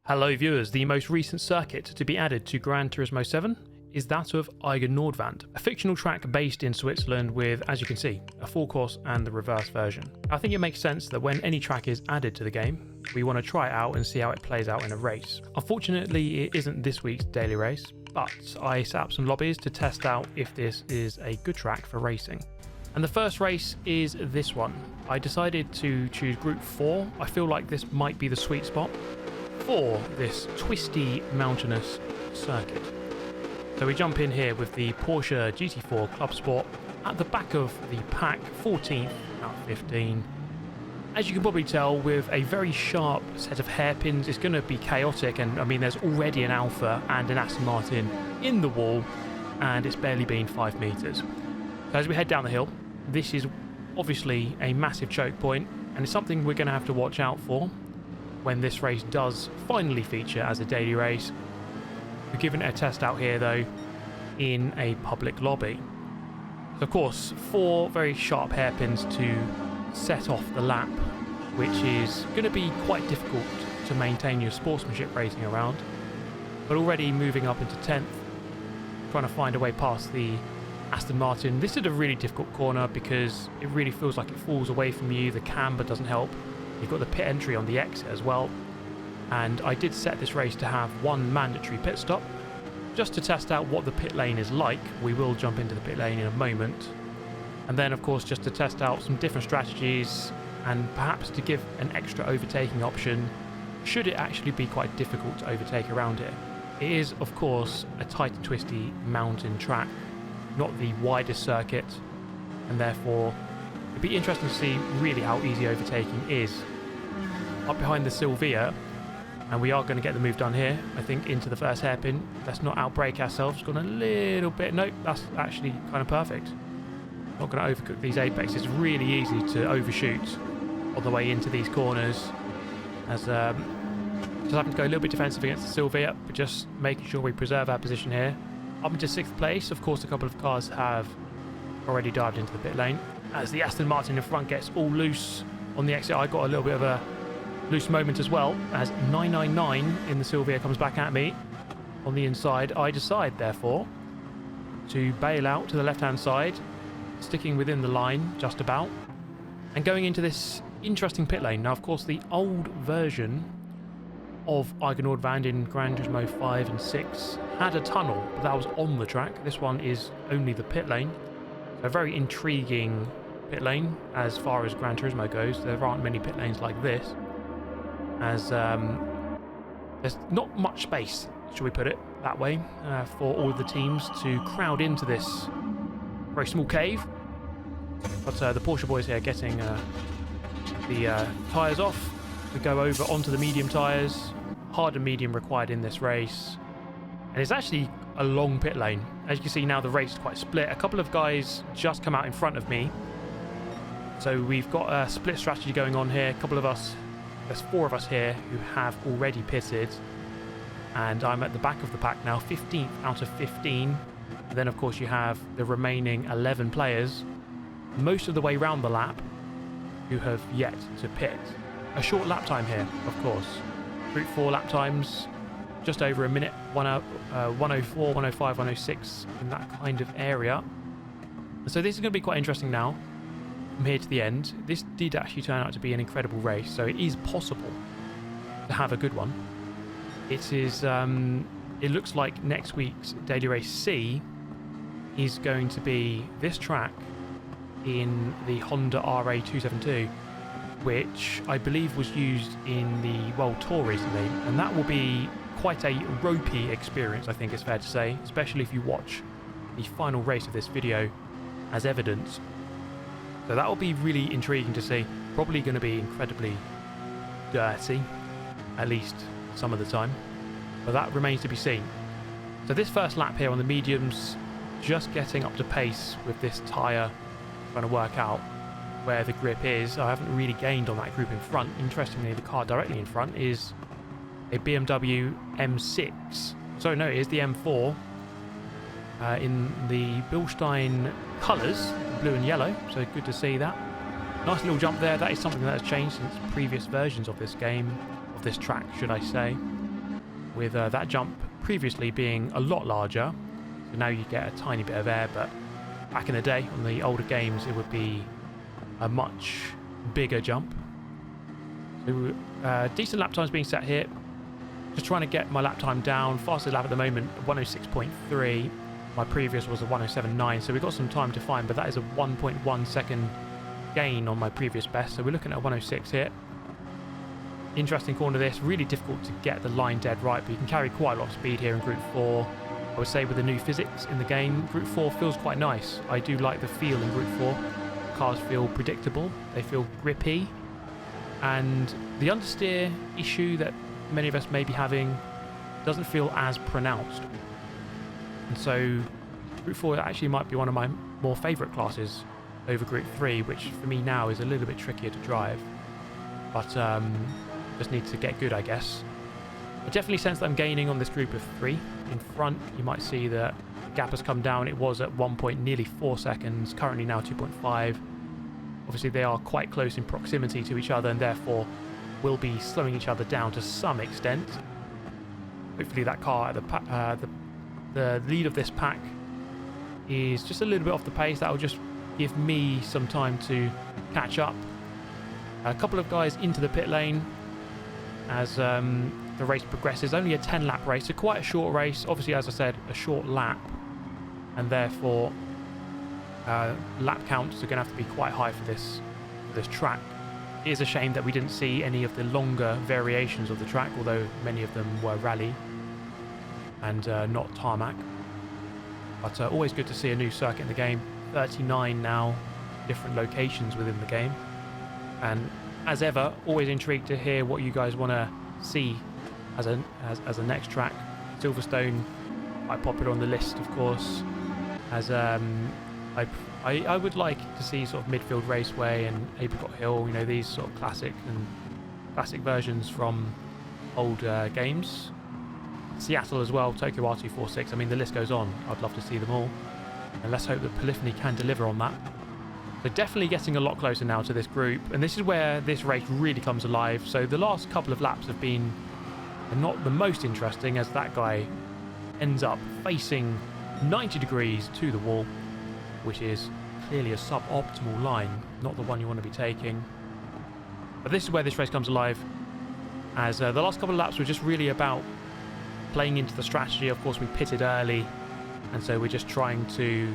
Hello viewers, the most recent circuit to be added to Gran Turismo 7 is that of Eiger Nordwand, a fictional track based in Switzerland with, as you can see, a full course and the reverse version. I think it makes sense that when any track is added to the game, we want to try it out and see how it plays out in a race. Unfortunately, it isn't this week's daily race, but I set up some lobbies to test out if this is a good track for racing. And the first race is this one. I decided to choose Group 4. I feel like this might be the sweet spot for this twisty mountainous circuit. So we jump in here with the Porsche GT4 Club Sport at the back of the pack, 14th out of 15. As you can probably tell, with a very sharp set of hairpins, it's going to be chaotic, and I mean there's already an Alfa and an Aston Martin in the wall and it's barely been 5 meters. So as we head down the hill, this is obviously a massive choke point and it's something we're going to have to watch out for when this race does finally feature as a daily race. We're giving it a test out here though in a public lobby. So of course, 4 very sharp hairpins to set off the lap, which is going to be quite difficult to maintain your sportsmanship rating around. But already moving up into 10th, trying to find a way past the Aston Martin. This is a really difficult corner because it really feels like it falls away from you. The camber doesn't help. You've got the pit entry on the exit as well, and I did set this race to have 1 mandatory pit stop just to test out what the pit lane is like. We will jump into the pit lane in a moment, and then of course just to test out some different strategies and perhaps to give an extra overtaking option should it actually be quite difficult to overtake around here. It is of course a tight and twisty mountain track, not the widest circuit, and therefore it'd be interesting to see really how easy overtaking is. Up behind the Silvia, and we are going to get the move done here, I think, into the first hairpin. Let's not outbrake ourselves. Gone a little bit. Nope, that's actually kind of perfect. Not going to overcook these apex. It's really easy to overshoot on the way into these corners. As just having to go a little bit defensive against the Silvia, but just making sure we preserve our position here. Up into 6th place. Of course, a couple of cars have already dived into the pit lane. As the Aston Martin in front gets all loose on the exit, I got a little bit of a loose moment as well, as 999 in the Silvia comes back at me on the inside. I decide therefore to bail out to the left hand side, sticking within the line just about, and going into this interesting pit lane. Now of course the old version of Eiger Nordwand in Gran Turismo 5 and 6 had a tunnel, but that was on the track. This one is only the pit lane. So a very intriguing pit lane as far as Gran Turismo goes. There aren't many pit lanes like this, as there's not much space, should we put it that way, for all of the teams to crowd into this very small cave. But the Porsche boys here getting the tyres off. We go over onto the medium tyres. Hard and medium required in this race, and it's actually a long pit lane. As you can see now, the race is quite split. A couple of guys just come out in front of me, so we've got a split strategy going on here. A couple of us, there's 4 of us here who have already pitted, and I'm at the back of the pack now, 15th out of 15. And then of course you have the remaining 11 players most of the way round the lap who have yet to pit. A short lap time here, of course. Group 4 lap times, just over a minute, 104, 105, 106, in that kind of area. So this is going to be quite interesting now, from here to the end. This did actually turn out to be an incredible race, so it is possible to have a good one. It is, it looks like next week's Daily Race C is going to be this track in the Honda RA272, which I believe was used in the World Tour recently, and that will be quite a ropey experience, I think it's fair to say, especially if you watch the final race of this video as evidence. So that will be really intriguing to see. Probably going to be incredibly dirty, at least some of the time, but that remains to be seen. So this first lap here on the mediums, just getting up to pace with this tyre, trying to work out where the grip is. I haven't really gained on that group in front. Interestingly, the car directly in front is a BMW M6. So no, it is the M4 in the Bilstein colours, blue and yellow. So good to see that. Nice little jump there. That is something that has changed since previous versions of this game, of this track, should I say. with that jump previously being a lot larger. So now you get a tiny bit of air, but back in the day on the older games it would be a much bigger jump. So decent lap times being set here. Just trying to get my lap time down. Fastest lap at the moment 106.3. My previous was a 107.9, so we've got some time to find, but that is a 1.1 second gain on my previous best, so we're looking at 106 here. Interesting corner this, really difficult to get the line dead right, but you can carry quite a lot of speed here in Group 4. I would say with the new physics in the game, Group 4 feels quite nice. I do like the feel in Group 4. Cars feel predictable, they feel grippy, and the understeer issue that many of us may be having doesn't feel as pronounced. And so Group 4 actually might be one of my more favourite classes over Group 3, which for me now is a little bit trickier to drive. But just need to get good, I guess. I definitely sense that I'm gaining on this Group of 3. In front, you might see that the gap has come down. It was at 1.4 seconds, currently now 2.5. Obviously, they are quite close in proximity to each other and therefore will be slowing each other down to some extent. Hopefully that car at the lead of this pack is just a little bit off the pace. That will just give me some time to catch up. A couple of guys into the pit lane as the race progresses. Only a 10 lap race, so quite a short race. Obviously, as I said, a short lap, and therefore lap counts are going to have to be quite high for this track. It is a shame that we didn't see any of the longer variations of the track, although many of them were rally and not tarmac. But always good to see a new circuit in the game. 39 now, different locations within the game. And as ever, always intrigued to hear what you guys want to see as a next track. Silverstone, quite popular on the list, of course. As I would like to see sort of Midfield Raceway and Apricot Hill, you know, these sort of classic versions from old games. Seattle as well, Tokyo R246. I mean, the list goes on. I'd love to see them all, and let's hope that Polyphony can deliver on that. So definitely getting a lot closer now to this group, and this is where this race really comes alive. So the last couple of laps have been not the most interesting, as that guy ends up facing 90 degrees to the wall, which is clearly a suboptimal line, not the one you want to be taking. But this is where this race comes alive, as the last couple of laps were just really about playing into the strategy. Of course, we pitted early, and so we're just trying to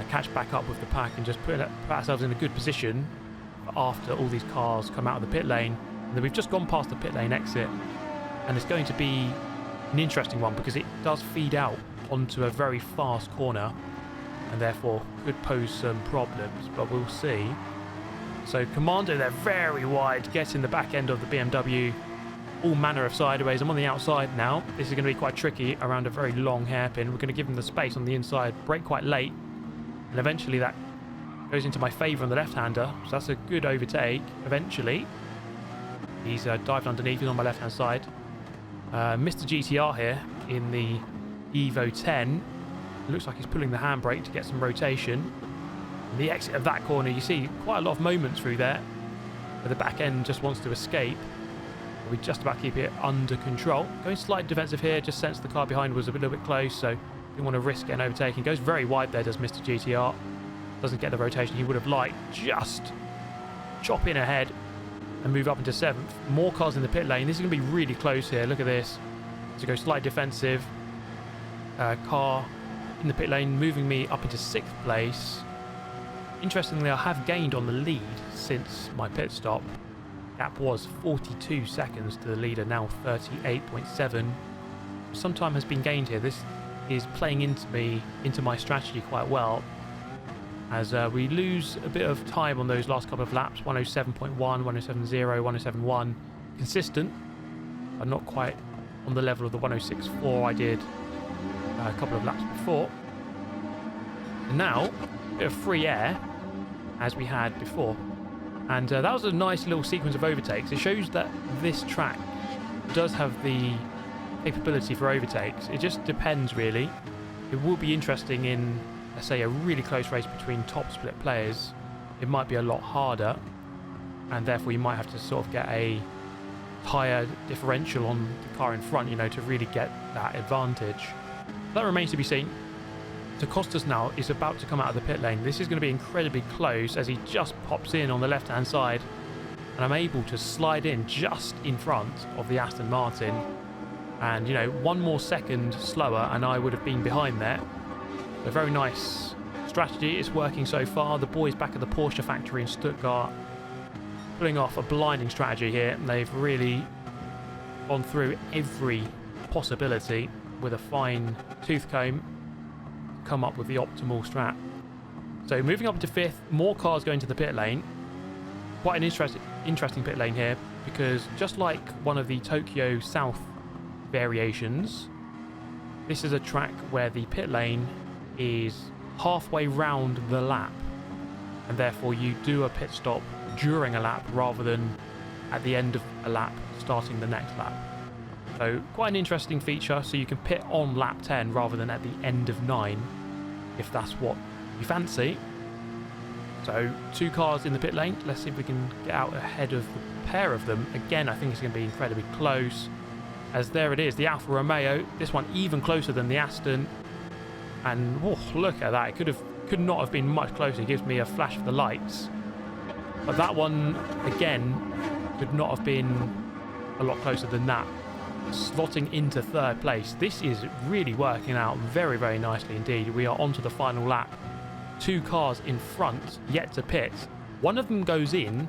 catch back up with the pack and just put ourselves in a good position after all these cars come out of the pit lane. And then we've just gone past the pit lane exit, and it's going to be an interesting one because it does feed out onto a very fast corner and therefore could pose some problems, but we'll see. So Commando, they're very wide, getting the back end of the BMW, all manner of sideways. I'm on the outside now. This is going to be quite tricky around a very long hairpin. We're going to give them the space on the inside, brake quite late, and eventually that goes into my favour on the left-hander, so that's a good overtake eventually. He's dived underneath, he's on my left-hand side. Mr. GTR here in the Evo 10. It looks like he's pulling the handbrake to get some rotation. And the exit of that corner, you see quite a lot of moments through there where the back end just wants to escape. We just about keep it under control. Going slight defensive here, just sensed the car behind was a little bit close, so didn't want to risk getting overtaken. Goes very wide there, does Mr. GTR. Doesn't get the rotation he would have liked. Just chop in ahead and move up into 7th. More cars in the pit lane. This is going to be really close here. Look at this. So go slight defensive. Car in the pit lane, moving me up into 6th place. Interestingly, I have gained on the lead since my pit stop. Gap was 42 seconds to the leader, now 38.7. Some time has been gained here. This is playing into my strategy quite well, as we lose a bit of time on those last couple of laps. 107.1, 107.0, 107.1. Consistent, but not quite on the level of the 106.4 I did a couple of laps before. And now, a bit of free air, as we had before. And that was a nice little sequence of overtakes. It shows that this track does have the capability for overtakes. It just depends, really. It will be interesting in, let's say, a really close race between top split players. It might be a lot harder, and therefore you might have to sort of get a tyre differential on the car in front, you know, to really get that advantage. That remains to be seen. So Costas now is about to come out of the pit lane. This is going to be incredibly close as he just pops in on the left-hand side. And I'm able to slide in just in front of the Aston Martin. And, you know, 1 more second slower and I would have been behind there. A very nice strategy. It's working so far. The boys back at the Porsche factory in Stuttgart pulling off a blinding strategy here. They've really gone through every possibility with a fine tooth comb, come up with the optimal strat. So moving up to 5th, more cars going to the pit lane. Quite an interesting pit lane here, because just like one of the Tokyo South variations, this is a track where the pit lane is halfway round the lap, and therefore you do a pit stop during a lap rather than at the end of a lap starting the next lap. So quite an interesting feature. So you can pit on lap 10 rather than at the end of 9 if that's what you fancy. So 2 cars in the pit lane. Let's see if we can get out ahead of the pair of them. Again, I think it's going to be incredibly close, as there it is, the Alfa Romeo. This one even closer than the Aston. And oh, look at that. It could not have been much closer. It gives me a flash of the lights. But that one, again, could not have been a lot closer than that. Slotting into 3rd place. This is really working out very, very nicely indeed. We are on to the final lap. 2 cars in front, yet to pit. One of them goes in,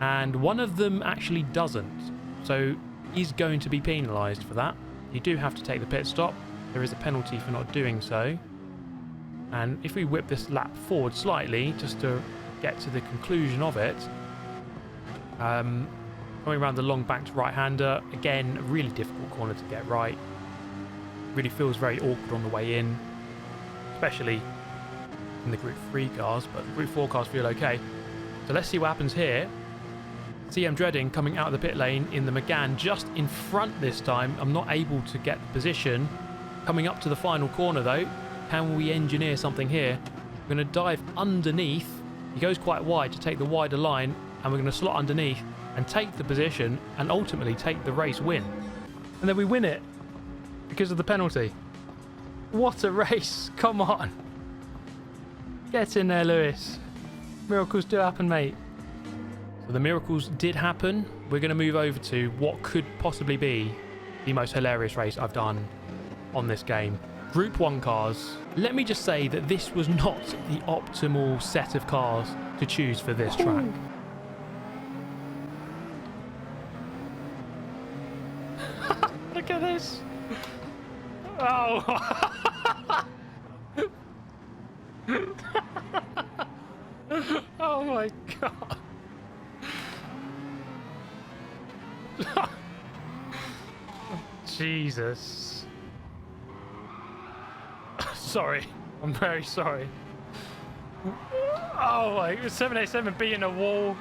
and one of them actually doesn't. So he's going to be penalised for that. You do have to take the pit stop. There is a penalty for not doing so. And if we whip this lap forward slightly, just to get to the conclusion of it, coming around the long banked right-hander, again, a really difficult corner to get right. Really feels very awkward on the way in, especially in the Group 3 cars, but the Group 4 cars feel okay. So let's see what happens here. CM Dreading coming out of the pit lane in the Megane, just in front this time. I'm not able to get the position. Coming up to the final corner though, can we engineer something here? We're going to dive underneath. He goes quite wide to take the wider line, and we're going to slot underneath and take the position and ultimately take the race win. And then we win it because of the penalty. What a race. Come on. Get in there, Lewis. Miracles do happen, mate. So the miracles did happen. We're going to move over to what could possibly be the most hilarious race I've done on this game. Group 1 cars. Let me just say that this was not the optimal set of cars to choose for this track. Look at this. Oh. Oh my god. Jesus. Sorry. I'm very sorry. Oh my, 787 beating a wall.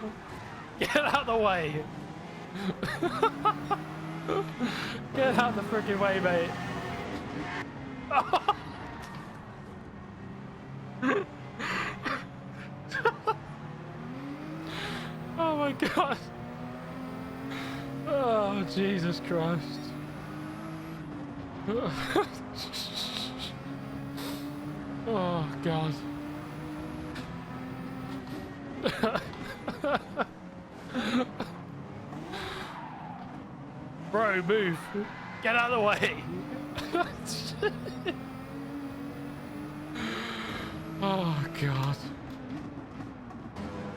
Get out of the way. Get out the freaking way, mate. Oh my god. Oh, Jesus Christ. Oh god. Bro, move. Get out of the way. Oh god.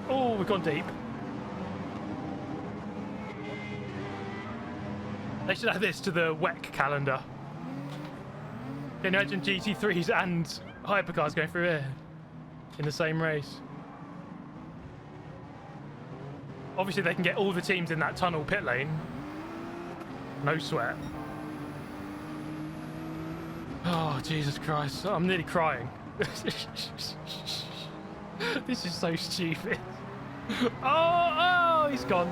Oh, we've gone deep. They should add this to the WEC calendar. Can you imagine GT3s and hypercars going through here in the same race? Obviously they can get all the teams in that tunnel pit lane. No sweat. Oh, Jesus Christ. I'm nearly crying. This is so stupid. Oh, he's gone.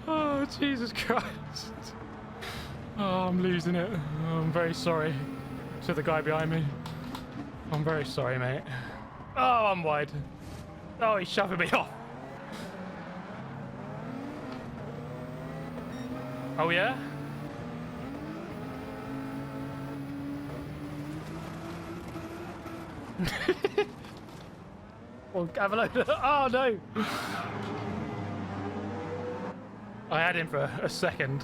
Oh, Jesus Christ. Oh, I'm losing it. Oh, I'm very sorry to the guy behind me. I'm very sorry, mate. Oh, I'm wide. Oh, he's shoving me off. Oh, yeah? Well, have a look. Oh, no. I had him for a second.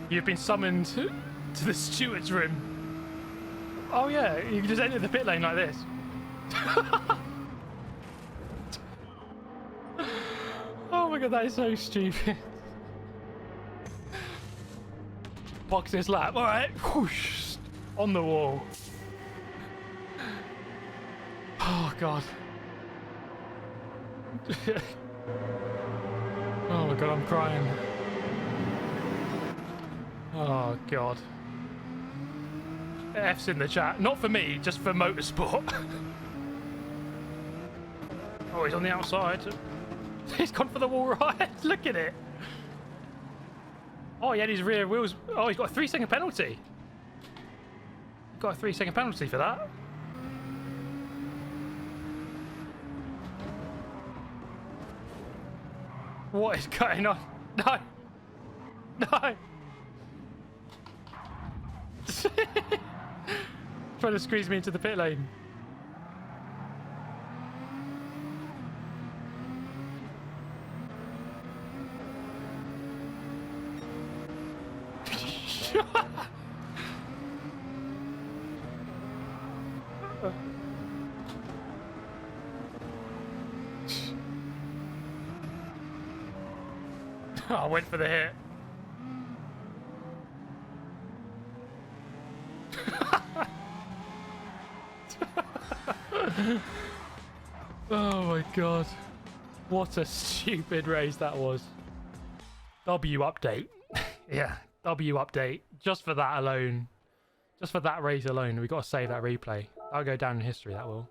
You've been summoned to the steward's room. Oh yeah, you can just enter the pit lane like this. Oh my god, that is so stupid. Box this lap. All right, whoosh, on the wall. Oh god. Oh my god, I'm crying. Oh god. F's in the chat. Not for me, just for motorsport. Oh, he's on the outside. He's gone for the wall ride. Look at it. Oh, he had his rear wheels. Oh, he's got a 3-second penalty. Got a 3-second penalty for that. What is going on? No. No. Trying to squeeze me into the pit lane. I went for the hit. Oh my god. What a stupid race that was. W update. Yeah, W update. Just for that alone. Just for that race alone, we got to save that replay. That'll go down in history, that will.